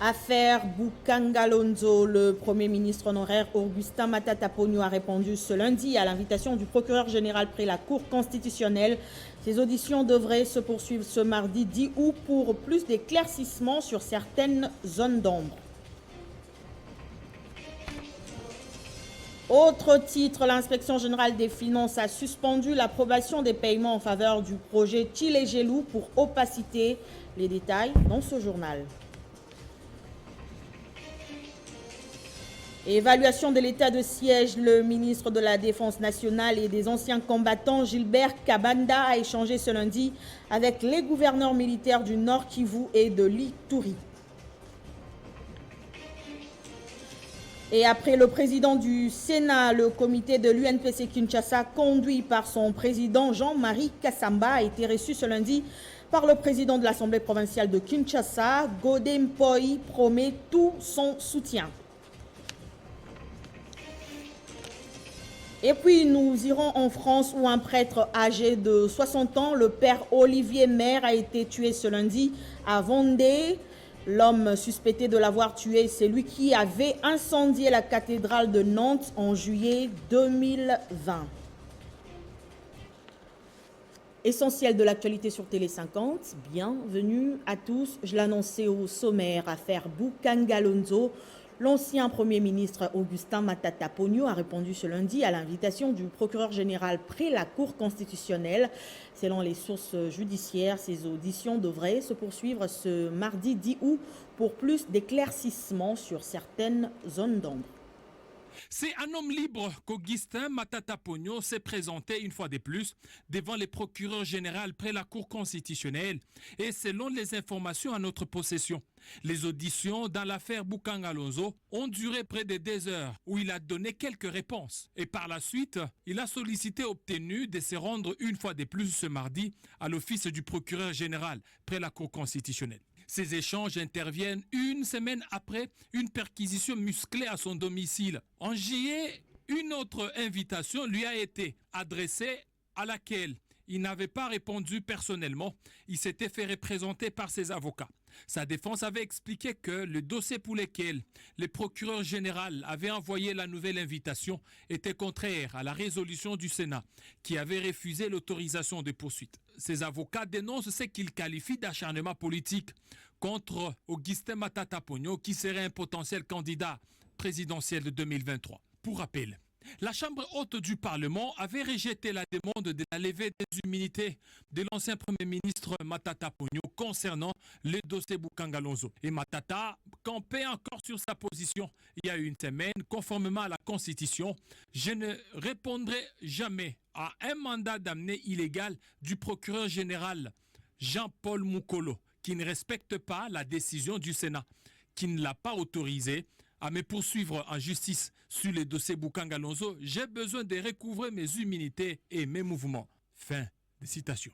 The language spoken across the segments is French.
Affaire Boukangalonzo, le Premier ministre honoraire Augustin Matata Ponyo a répondu ce lundi à l'invitation du procureur général près la Cour constitutionnelle. Ces auditions devraient se poursuivre ce mardi 10 août pour plus d'éclaircissements sur certaines zones d'ombre. Autre titre, l'inspection générale des finances a suspendu l'approbation des paiements en faveur du projet Tchilégelou pour opacité. Les détails dans ce journal. Évaluation de l'état de siège, le ministre de la Défense nationale et des anciens combattants Gilbert Kabanda a échangé ce lundi avec les gouverneurs militaires du Nord Kivu et de l'Ituri. Et après le président du Sénat, le comité de l'UNPC Kinshasa, conduit par son président Jean-Marie Kassamba, a été reçu ce lundi par le président de l'Assemblée provinciale de Kinshasa. Godé Mpoi promet tout son soutien. Et puis nous irons en France où un prêtre âgé de 60 ans, le père Olivier Maire, a été tué ce lundi à Vendée. L'homme suspecté de l'avoir tué, c'est lui qui avait incendié la cathédrale de Nantes en juillet 2020. Essentiel de l'actualité sur Télé 50, bienvenue à tous. Je l'annonçais au sommaire, affaire Boukangalonzo. L'ancien Premier ministre Augustin Matata Ponyo a répondu ce lundi à l'invitation du procureur général près la Cour constitutionnelle. Selon les sources judiciaires, ces auditions devraient se poursuivre ce mardi 10 août pour plus d'éclaircissements sur certaines zones d'ombre. C'est un homme libre qu'Augustin Matata Ponyo s'est présenté une fois de plus devant les procureurs généraux près la Cour constitutionnelle. Et selon les informations à notre possession, les auditions dans l'affaire Boukangalonzo ont duré près de 2 heures où il a donné quelques réponses. Et par la suite, il a sollicité obtenu de se rendre une fois de plus ce mardi à l'office du procureur général près la Cour constitutionnelle. Ces échanges interviennent une semaine après une perquisition musclée à son domicile. En juillet, une autre invitation lui a été adressée à laquelle il n'avait pas répondu personnellement. Il s'était fait représenter par ses avocats. Sa défense avait expliqué que le dossier pour lequel le procureur général avait envoyé la nouvelle invitation était contraire à la résolution du Sénat qui avait refusé l'autorisation de poursuite. Ses avocats dénoncent ce qu'ils qualifient d'acharnement politique contre Augustin Matata Ponyo qui serait un potentiel candidat présidentiel de 2023. Pour rappel, la Chambre haute du Parlement avait rejeté la demande de la levée des immunités de l'ancien Premier ministre Matata Ponyo concernant le dossier Boukangalonzo. Et Matata campait encore sur sa position il y a une semaine, conformément à la Constitution. Je ne répondrai jamais à un mandat d'amener illégal du procureur général Jean-Paul Moukolo, qui ne respecte pas la décision du Sénat, qui ne l'a pas autorisé à me poursuivre en justice sur le dossier Boukangalonzo. J'ai besoin de recouvrer mes immunités et mes mouvements. Fin de citation.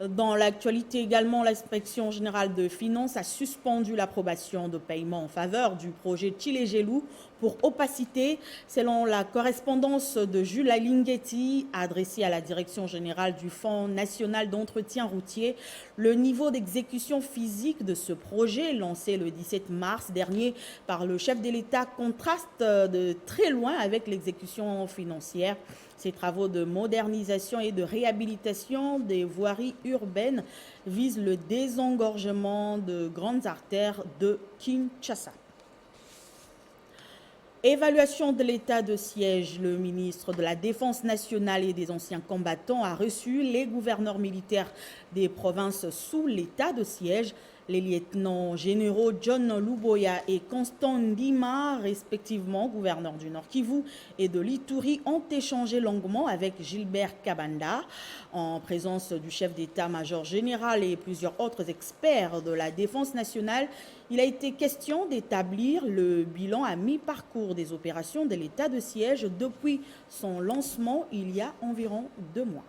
Dans l'actualité également, l'inspection générale de finances a suspendu l'approbation de paiements en faveur du projet Tchilégelou pour opacité. Selon la correspondance de Jules Alinghetti adressée à la direction générale du Fonds national d'entretien routier, le niveau d'exécution physique de ce projet, lancé le 17 mars dernier par le chef de l'État, contraste de très loin avec l'exécution financière. Ces travaux de modernisation et de réhabilitation des voiries urbaines visent le désengorgement de grandes artères de Kinshasa. Évaluation de l'état de siège. Le ministre de la Défense nationale et des anciens combattants a reçu les gouverneurs militaires des provinces sous l'état de siège. Les lieutenants généraux John Luboya et Constant Ndima, respectivement gouverneurs du Nord Kivu et de l'Ituri, ont échangé longuement avec Gilbert Kabanda. En présence du chef d'état-major général et plusieurs autres experts de la défense nationale, il a été question d'établir le bilan à mi-parcours des opérations de l'état de siège depuis son lancement il y a environ 2 mois.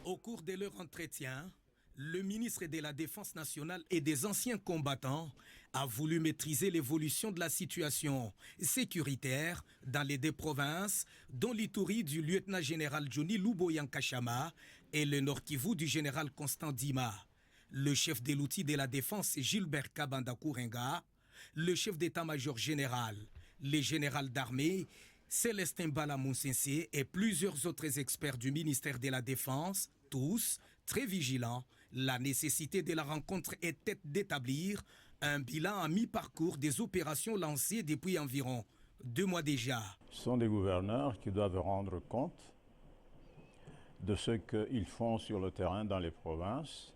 Au cours de leur entretien, le ministre de la Défense nationale et des anciens combattants a voulu maîtriser l'évolution de la situation sécuritaire dans les 2 provinces, dont l'Ituri du lieutenant-général Johnny Luboya Nkashama et le Nord Kivu du général Constant Ndima. le chef de l'outil de la défense Gilbert Kabanda Kourenga, le chef d'état-major général, les généraux d'armée Célestin Bala Mounsensé et plusieurs autres experts du ministère de la Défense, tous très vigilants. La nécessité de la rencontre était d'établir un bilan à mi-parcours des opérations lancées depuis environ 2 mois déjà. Ce sont des gouverneurs qui doivent rendre compte de ce qu'ils font sur le terrain dans les provinces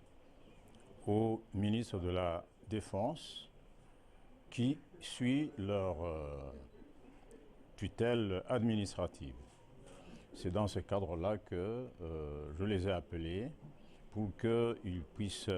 au ministre de la Défense qui suit leur tutelle administrative. C'est dans ce cadre-là que je les ai appelés pour qu'ils puissent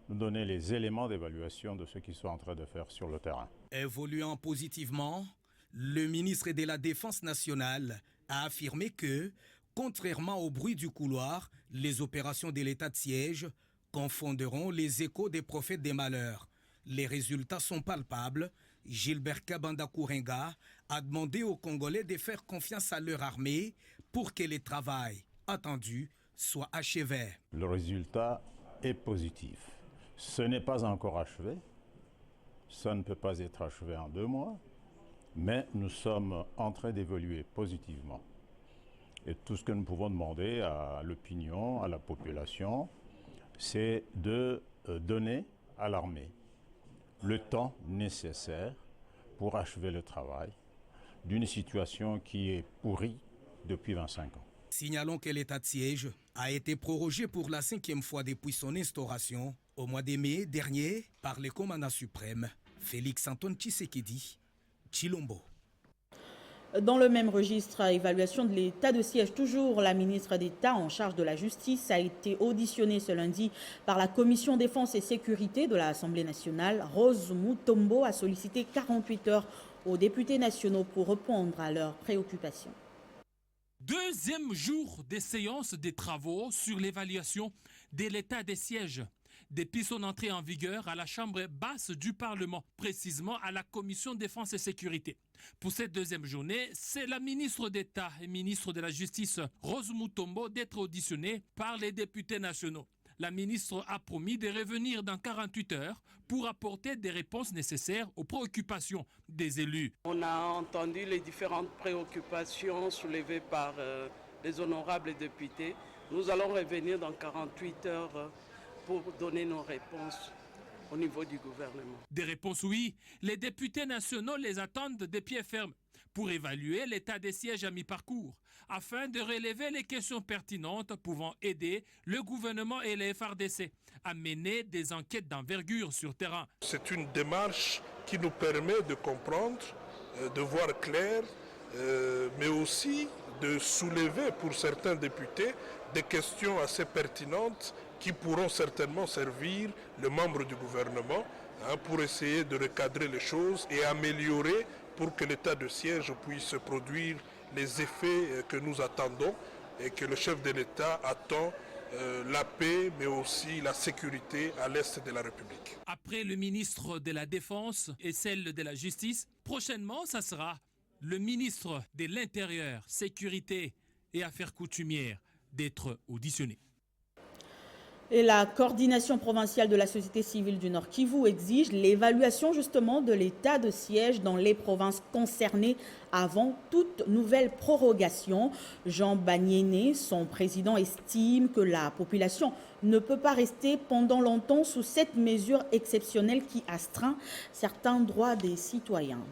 nous donner les éléments d'évaluation de ce qu'ils sont en train de faire sur le terrain. Évoluant positivement, le ministre de la Défense nationale a affirmé que, contrairement au bruit du couloir, les opérations de l'état de siège confonderont les échos des prophètes des malheurs. Les résultats sont palpables. Gilbert Kabanda Kourenga a demandé aux Congolais de faire confiance à leur armée pour que le travail attendu soit achevé. Le résultat est positif. Ce n'est pas encore achevé. Ça ne peut pas être achevé en 2 mois. Mais nous sommes en train d'évoluer positivement. Et tout ce que nous pouvons demander à l'opinion, à la population, c'est de donner à l'armée le temps nécessaire pour achever le travail d'une situation qui est pourrie depuis 25 ans. Signalons que l'état de siège a été prorogé pour la 5e fois depuis son instauration au mois de mai dernier par le commandant suprême Félix Antoine Tshisekedi Tshilombo. Dans le même registre, évaluation de l'état de siège, toujours la ministre d'État en charge de la justice a été auditionnée ce lundi par la commission défense et sécurité de l'Assemblée nationale. Rose Mutombo a sollicité 48 heures aux députés nationaux pour répondre à leurs préoccupations. Deuxième jour des séances des travaux sur l'évaluation de l'état des sièges. Depuis son entrée en vigueur à la Chambre basse du Parlement, précisément à la Commission Défense et Sécurité. Pour cette deuxième journée, c'est la ministre d'État et ministre de la Justice, Rose Mutombo, d'être auditionnée par les députés nationaux. La ministre a promis de revenir dans 48 heures pour apporter des réponses nécessaires aux préoccupations des élus. On a entendu les différentes préoccupations soulevées par les honorables députés. Nous allons revenir dans 48 heures pour donner nos réponses au niveau du gouvernement. Des réponses, oui. Les députés nationaux les attendent de pied ferme pour évaluer l'état des sièges à mi-parcours, afin de relever les questions pertinentes pouvant aider le gouvernement et les FARDC à mener des enquêtes d'envergure sur terrain. C'est une démarche qui nous permet de comprendre, de voir clair, mais aussi de soulever pour certains députés des questions assez pertinentes qui pourront certainement servir les membres du gouvernement pour essayer de recadrer les choses et améliorer pour que l'état de siège puisse produire les effets que nous attendons et que le chef de l'État attend, la paix mais aussi la sécurité à l'est de la République. Après le ministre de la Défense et celle de la Justice, prochainement, ça sera le ministre de l'Intérieur, Sécurité et Affaires coutumières d'être auditionné. Et la coordination provinciale de la société civile du Nord Kivu exige l'évaluation justement de l'état de siège dans les provinces concernées avant toute nouvelle prorogation. Jean Banyene, son président, estime que la population ne peut pas rester pendant longtemps sous cette mesure exceptionnelle qui astreint certains droits des citoyens.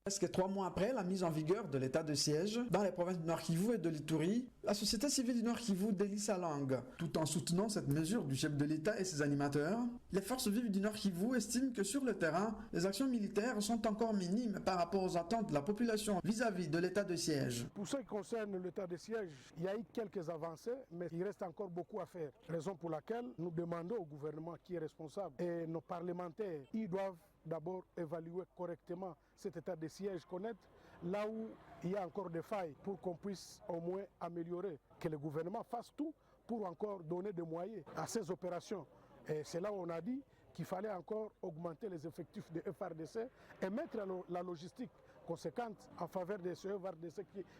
Presque 3 mois après la mise en vigueur de l'état de siège dans les provinces du Nord Kivu et de l'Ituri, la société civile du Nord Kivu délie sa langue. Tout en soutenant cette mesure du chef de l'État et ses animateurs, les forces vives du Nord Kivu estiment que sur le terrain, les actions militaires sont encore minimes par rapport aux attentes de la population vis-à-vis de l'état de siège. Pour ce qui concerne l'état de siège, il y a eu quelques avancées, mais il reste encore beaucoup à faire. Raison pour laquelle nous demandons au gouvernement qui est responsable et nos parlementaires, ils doivent d'abord évaluer correctement cet état de siège, connaître là où il y a encore des failles pour qu'on puisse au moins améliorer, que le gouvernement fasse tout pour encore donner des moyens à ces opérations. Et c'est là où on a dit qu'il fallait encore augmenter les effectifs de FARDC et mettre la logistique conséquente en faveur de ceux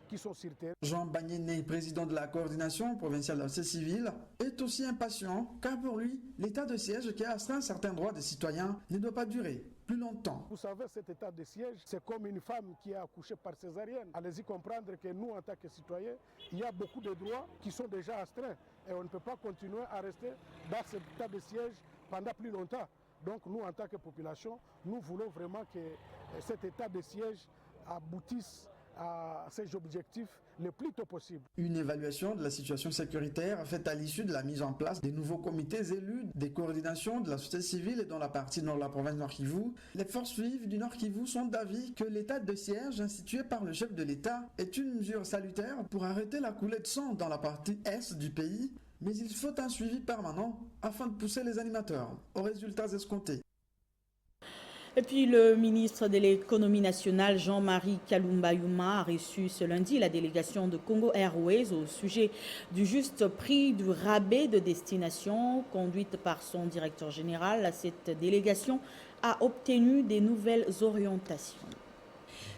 qui sont sur terre. Jean Bagnéné, président de la coordination provinciale de la société civile, est aussi impatient car pour lui, l'état de siège qui a astreint certains droits des citoyens ne doit pas durer plus longtemps. Vous savez, cet état de siège, c'est comme une femme qui a accouché par césarienne. Allez-y comprendre que nous, en tant que citoyens, il y a beaucoup de droits qui sont déjà astreints et on ne peut pas continuer à rester dans cet état de siège pendant plus longtemps. Donc nous, en tant que population, nous voulons vraiment que cet état de siège aboutisse à ces objectifs le plus tôt possible. Une évaluation de la situation sécuritaire faite à l'issue de la mise en place des nouveaux comités élus des coordinations de la société civile et dans la partie nord de la province Nord Kivu. Les forces vives du Nord Kivu sont d'avis que l'état de siège institué par le chef de l'État est une mesure salutaire pour arrêter la coulée de sang dans la partie est du pays, mais il faut un suivi permanent afin de pousser les animateurs aux résultats escomptés. Et puis le ministre de l'économie nationale, Jean-Marie Kalumba Yuma, a reçu ce lundi la délégation de Congo Airways au sujet du juste prix du rabais de destination conduite par son directeur général. Cette délégation a obtenu des nouvelles orientations.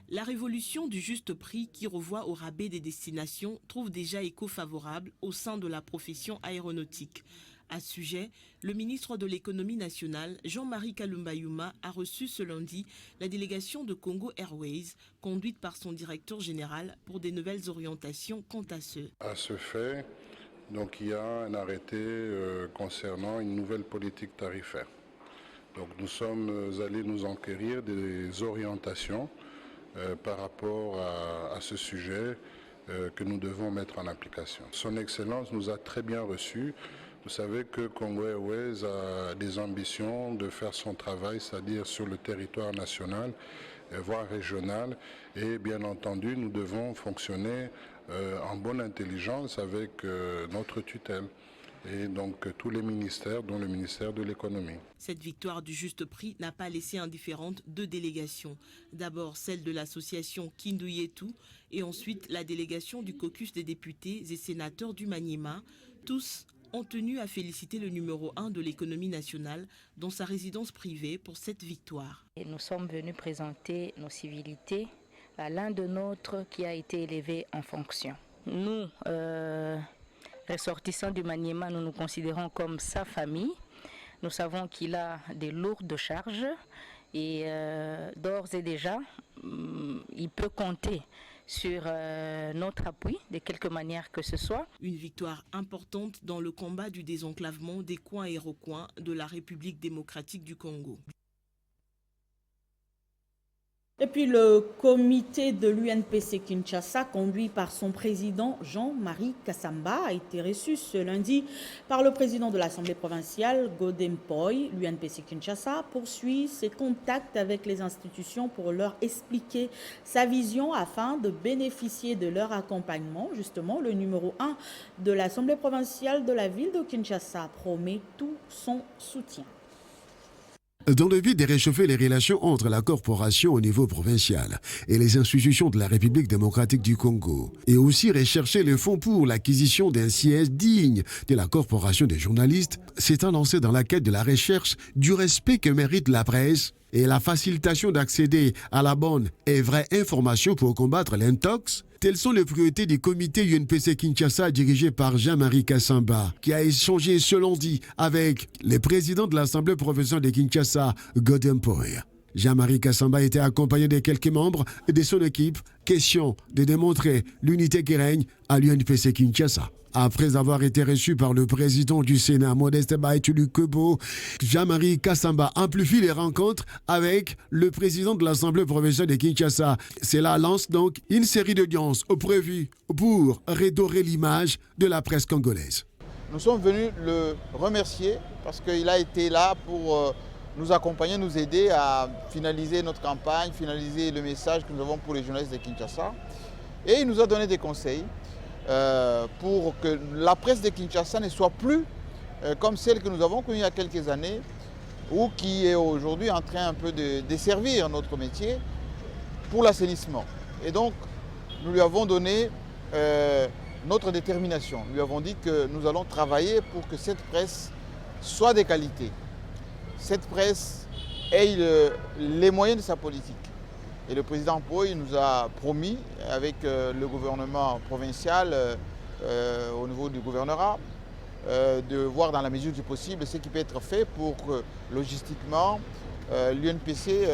La révolution du juste prix qui revoit au rabais des destinations trouve déjà écho favorable au sein de la profession aéronautique. À ce sujet, le ministre de l'économie nationale, Jean-Marie Kalumba Yuma, a reçu ce lundi la délégation de Congo Airways, conduite par son directeur général, pour des nouvelles orientations quant à ce. À ce fait, donc, il y a un arrêté concernant une nouvelle politique tarifaire. Donc, nous sommes allés nous enquérir des orientations par rapport à ce sujet que nous devons mettre en application. Son Excellence nous a très bien reçus. Vous savez que Congo Airways a des ambitions de faire son travail, c'est-à-dire sur le territoire national, voire régional. Et bien entendu, nous devons fonctionner en bonne intelligence avec notre tutelle. Et donc tous les ministères, dont le ministère de l'économie. Cette victoire du juste prix n'a pas laissé indifférentes deux délégations. D'abord celle de l'association Kindu Yetu et ensuite la délégation du caucus des députés et sénateurs du Maniema. Tous ont tenu à féliciter le numéro 1 de l'économie nationale dans sa résidence privée pour cette victoire. Et nous sommes venus présenter nos civilités à l'un de nôtres qui a été élevé en fonction. Nous, ressortissants du Maniema, nous nous considérons comme sa famille. Nous savons qu'il a des lourdes charges et d'ores et déjà, il peut compter sur notre appui de quelque manière que ce soit. Une victoire importante dans le combat du désenclavement des coins et recoins de la République démocratique du Congo. Et puis le comité de l'UNPC Kinshasa, conduit par son président Jean-Marie Kasamba, a été reçu ce lundi par le président de l'Assemblée provinciale, Godem Poy. L'UNPC Kinshasa poursuit ses contacts avec les institutions pour leur expliquer sa vision afin de bénéficier de leur accompagnement. Justement, le numéro 1 de l'Assemblée provinciale de la ville de Kinshasa promet tout son soutien. Dans le but de réchauffer les relations entre la corporation au niveau provincial et les institutions de la République démocratique du Congo, et aussi rechercher le fonds pour l'acquisition d'un siège digne de la corporation des journalistes, s'est lancé dans la quête de la recherche du respect que mérite la presse et la facilitation d'accéder à la bonne et vraie information pour combattre l'intox. Telles sont les priorités du comité UNPC Kinshasa dirigé par Jean-Marie Kasamba, qui a échangé ce lundi avec le président de l'Assemblée provinciale de Kinshasa, Godem Poy. Jean-Marie Kasamba était accompagné de quelques membres de son équipe, question de démontrer l'unité qui règne à l'UNPC Kinshasa. Après avoir été reçu par le président du Sénat, Modeste Baïtulu Kebo, Jean-Marie Kasamba amplifie les rencontres avec le président de l'Assemblée provinciale de Kinshasa. Cela lance donc une série d'audiences prévues pour redorer l'image de la presse congolaise. Nous sommes venus le remercier parce qu'il a été là pour nous accompagner, nous aider à finaliser notre campagne, finaliser le message que nous avons pour les journalistes de Kinshasa. Et il nous a donné des conseils pour que la presse de Kinshasa ne soit plus comme celle que nous avons connue il y a quelques années ou qui est aujourd'hui en train un peu de desservir notre métier pour l'assainissement. Et donc, nous lui avons donné notre détermination. Nous lui avons dit que nous allons travailler pour que cette presse soit de qualité. Cette presse ait les moyens de sa politique. Et le président Poy nous a promis, avec le gouvernement provincial, au niveau du gouvernorat, de voir dans la mesure du possible ce qui peut être fait pour que logistiquement l'UNPC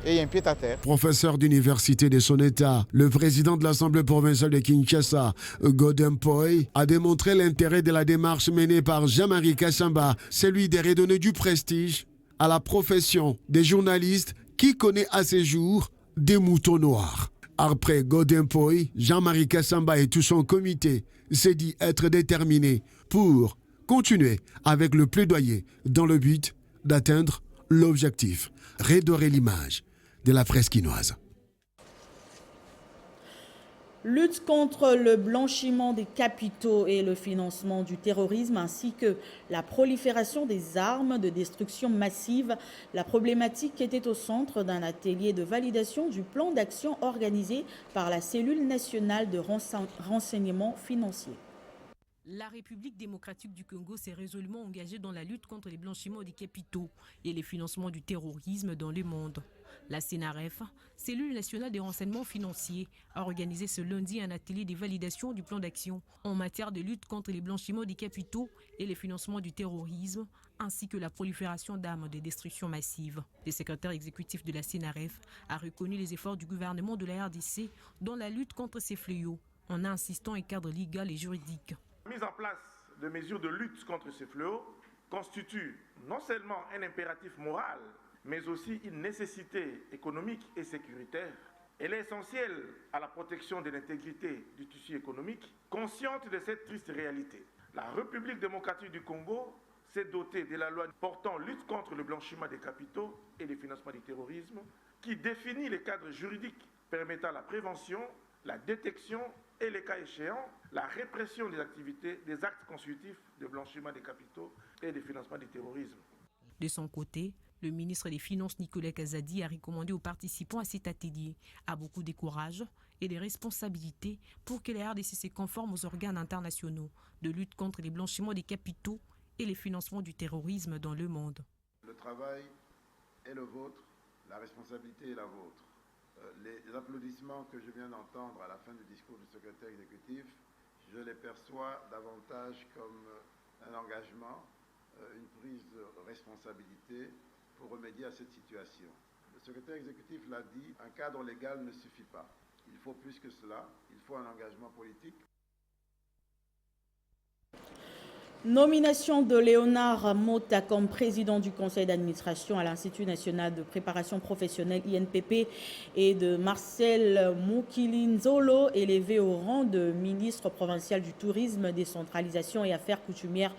ait un pied-à-terre. Professeur d'université de son État, le président de l'Assemblée provinciale de Kinshasa, Godin Poy, a démontré l'intérêt de la démarche menée par Jean-Marie Kassamba, celui de redonner du prestige à la profession des journalistes qui connaît à ces jours des moutons noirs. Après Godin Poy, Jean-Marie Kassamba et tout son comité s'est dit être déterminé pour continuer avec le plaidoyer dans le but d'atteindre l'objectif, redorer l'image de la presse quinoise. Lutte contre le blanchiment des capitaux et le financement du terrorisme ainsi que la prolifération des armes de destruction massive, la problématique était au centre d'un atelier de validation du plan d'action organisé par la cellule nationale de renseignement financier. La République démocratique du Congo s'est résolument engagée dans la lutte contre les blanchiments des capitaux et les financements du terrorisme dans le monde. La CNRF, cellule nationale des renseignements financiers, a organisé ce lundi un atelier de validation du plan d'action en matière de lutte contre les blanchiments des capitaux et les financements du terrorisme, ainsi que la prolifération d'armes de destruction massive. Le secrétaire exécutif de la CNRF a reconnu les efforts du gouvernement de la RDC dans la lutte contre ces fléaux, en insistant un cadre légal et juridique. La mise en place de mesures de lutte contre ces fléaux constitue non seulement un impératif moral, mais aussi une nécessité économique et sécuritaire. Elle est essentielle à la protection de l'intégrité du tissu économique. Consciente de cette triste réalité, la République démocratique du Congo s'est dotée de la loi portant lutte contre le blanchiment des capitaux et le financement du terrorisme, qui définit les cadres juridiques permettant la prévention, la détection et, les cas échéants, la répression des activités, des actes constitutifs de blanchiment des capitaux et de financement du terrorisme. De son côté, le ministre des Finances Nicolas Kazadi a recommandé aux participants à cet atelier à beaucoup de courage et de responsabilités pour que la RDC se conforme aux organes internationaux de lutte contre les blanchiments des capitaux et les financements du terrorisme dans le monde. Le travail est le vôtre, la responsabilité est la vôtre. Les applaudissements que je viens d'entendre à la fin du discours du secrétaire exécutif, je les perçois davantage comme un engagement, une prise de responsabilité pour remédier à cette situation. Le secrétaire exécutif l'a dit, un cadre légal ne suffit pas. Il faut plus que cela, il faut un engagement politique. Nomination de Léonard Mota comme président du conseil d'administration à l'Institut national de préparation professionnelle INPP et de Marcel Moukilinzolo, élevé au rang de ministre provincial du tourisme, décentralisation et affaires coutumières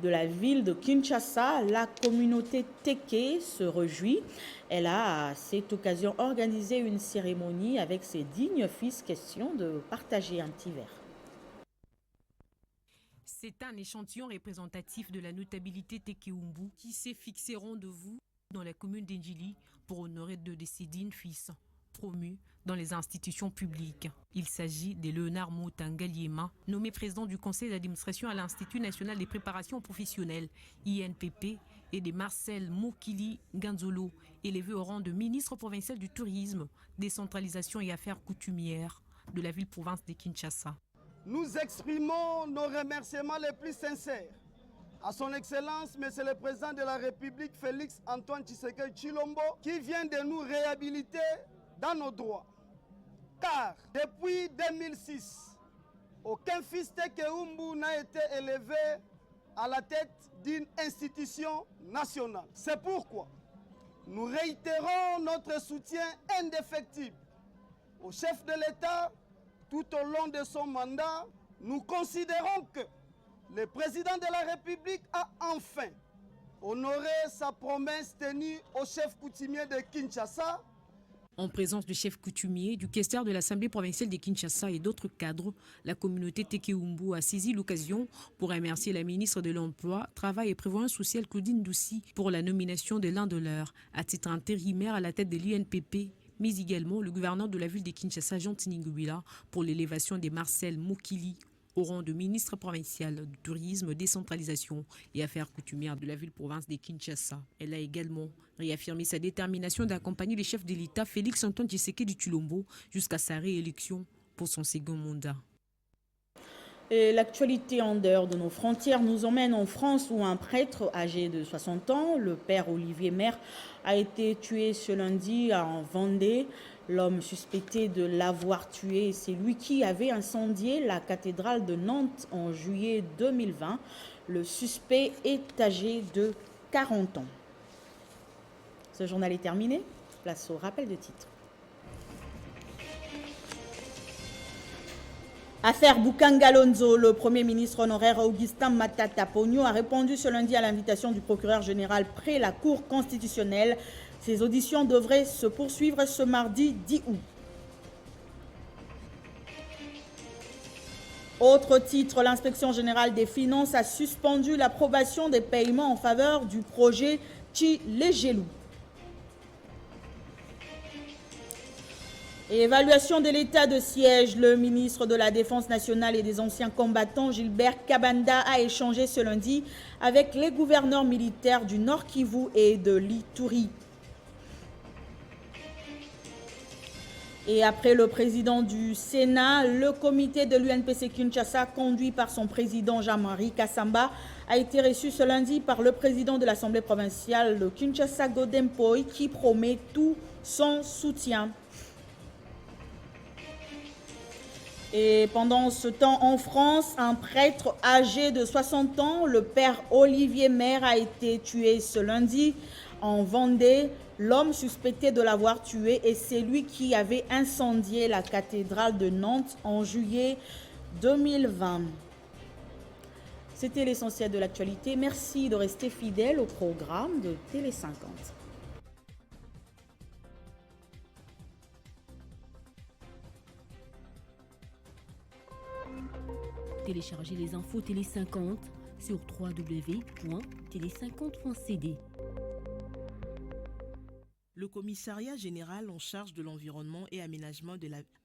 de la ville de Kinshasa. La communauté Teke se réjouit. Elle a à cette occasion organisé une cérémonie avec ses dignes fils, question de partager un petit verre. C'est un échantillon représentatif de la notabilité Tekeumbu qui s'est fixé rendez-vous dans la commune d'Endjili pour honorer deux de ses dignes fils promus dans les institutions publiques. Il s'agit de Léonard Motangaliema, nommé président du conseil d'administration à l'Institut national des préparations professionnelles, INPP, et de Marcel Mokili Ganzolo, élevé au rang de ministre provincial du tourisme, décentralisation et affaires coutumières de la ville-province de Kinshasa. Nous exprimons nos remerciements les plus sincères à son Excellence, Monsieur le Président de la République, Félix Antoine Tshisekedi Tshilombo, qui vient de nous réhabiliter dans nos droits. Car depuis 2006, aucun fils Tekeumbu n'a été élevé à la tête d'une institution nationale. C'est pourquoi nous réitérons notre soutien indéfectible au chef de l'État. Tout au long de son mandat, nous considérons que le président de la République a enfin honoré sa promesse tenue au chef coutumier de Kinshasa. En présence du chef coutumier, du questeur de l'Assemblée provinciale de Kinshasa et d'autres cadres, la communauté Tekeumbu a saisi l'occasion pour remercier la ministre de l'Emploi, Travail et Prévoyance sociale Claudine Doucy pour la nomination de l'un de leurs à titre intérimaire à la tête de l'UNPP, mais également le gouverneur de la ville de Kinshasa, Jean Tiningubila, pour l'élévation de Marcel Mokili au rang de ministre provincial du tourisme, décentralisation et affaires coutumières de la ville-province de Kinshasa. Elle a également réaffirmé sa détermination d'accompagner le chef de l'État Félix Antoine Tshisekedi Tshilombo jusqu'à sa réélection pour son second mandat. Et l'actualité en dehors de nos frontières nous emmène en France où un prêtre âgé de 60 ans, le père Olivier Maire, a été tué ce lundi en Vendée. L'homme suspecté de l'avoir tué, c'est lui qui avait incendié la cathédrale de Nantes en juillet 2020. Le suspect est âgé de 40 ans. Ce journal est terminé. Place au rappel de titre. Affaire Boukangalonzo, le Premier ministre honoraire Augustin Matata Ponyo a répondu ce lundi à l'invitation du procureur général près la Cour constitutionnelle. Ces auditions devraient se poursuivre ce mardi 10 août. Autre titre, l'inspection générale des finances a suspendu l'approbation des paiements en faveur du projet Tchilégelou. Et évaluation de l'état de siège, le ministre de la Défense nationale et des anciens combattants, Gilbert Kabanda, a échangé ce lundi avec les gouverneurs militaires du Nord Kivu et de l'Ituri. Et après le président du Sénat, le comité de l'UNPC Kinshasa, conduit par son président Jean-Marie Kassamba, a été reçu ce lundi par le président de l'Assemblée provinciale de Kinshasa, Godempoy, qui promet tout son soutien. Et pendant ce temps, en France, un prêtre âgé de 60 ans, le père Olivier Maire, a été tué ce lundi en Vendée. L'homme suspecté de l'avoir tué est celui qui avait incendié la cathédrale de Nantes en juillet 2020. C'était l'essentiel de l'actualité. Merci de rester fidèle au programme de Télé 50. Téléchargez les infos Télé 50 sur www.tele50.cd. Le commissariat général en charge de l'environnement et aménagement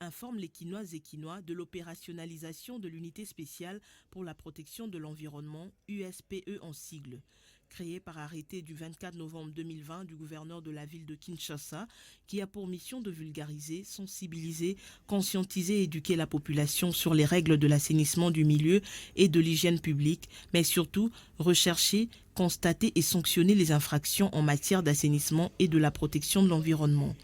informe les Quinoises et Quinois de l'opérationnalisation de l'unité spéciale pour la protection de l'environnement, USPE en sigle. Créée par arrêté du 24 novembre 2020 du gouverneur de la ville de Kinshasa, qui a pour mission de vulgariser, sensibiliser, conscientiser et éduquer la population sur les règles de l'assainissement du milieu et de l'hygiène publique, mais surtout rechercher, constater et sanctionner les infractions en matière d'assainissement et de la protection de l'environnement.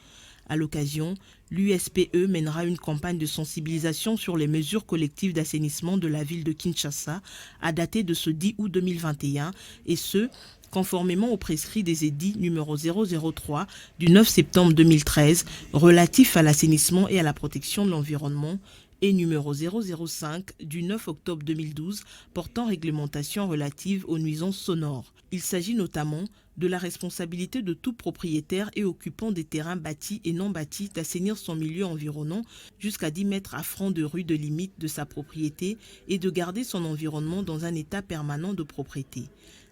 À l'occasion, l'USPE mènera une campagne de sensibilisation sur les mesures collectives d'assainissement de la ville de Kinshasa à dater de ce 10 août 2021 et ce, conformément aux prescrits des édits numéro 003 du 9 septembre 2013 relatif à l'assainissement et à la protection de l'environnement et numéro 005 du 9 octobre 2012 portant réglementation relative aux nuisances sonores. Il s'agit notamment de la responsabilité de tout propriétaire et occupant des terrains bâtis et non bâtis d'assainir son milieu environnant jusqu'à 10 mètres à franc de rue de limite de sa propriété et de garder son environnement dans un état permanent de propreté.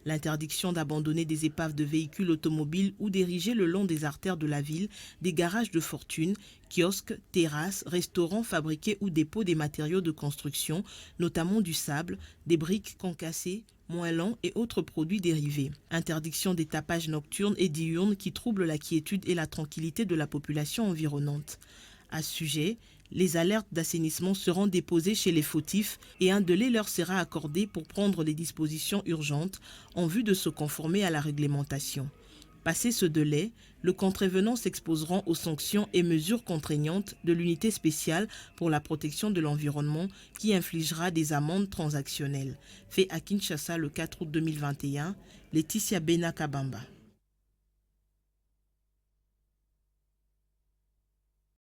L'interdiction d'abandonner des épaves de véhicules automobiles ou d'ériger le long des artères de la ville des garages de fortune, kiosques, terrasses, restaurants fabriqués ou dépôts des matériaux de construction, notamment du sable, des briques concassées, moellons et autres produits dérivés. Interdiction des tapages nocturnes et diurnes qui troublent la quiétude et la tranquillité de la population environnante. À ce sujet, les alertes d'assainissement seront déposées chez les fautifs et un délai leur sera accordé pour prendre les dispositions urgentes en vue de se conformer à la réglementation. Passé ce délai, le contrevenant s'exposeront aux sanctions et mesures contraignantes de l'unité spéciale pour la protection de l'environnement qui infligera des amendes transactionnelles. Fait à Kinshasa le 4 août 2021, Laetitia Bena Kabamba.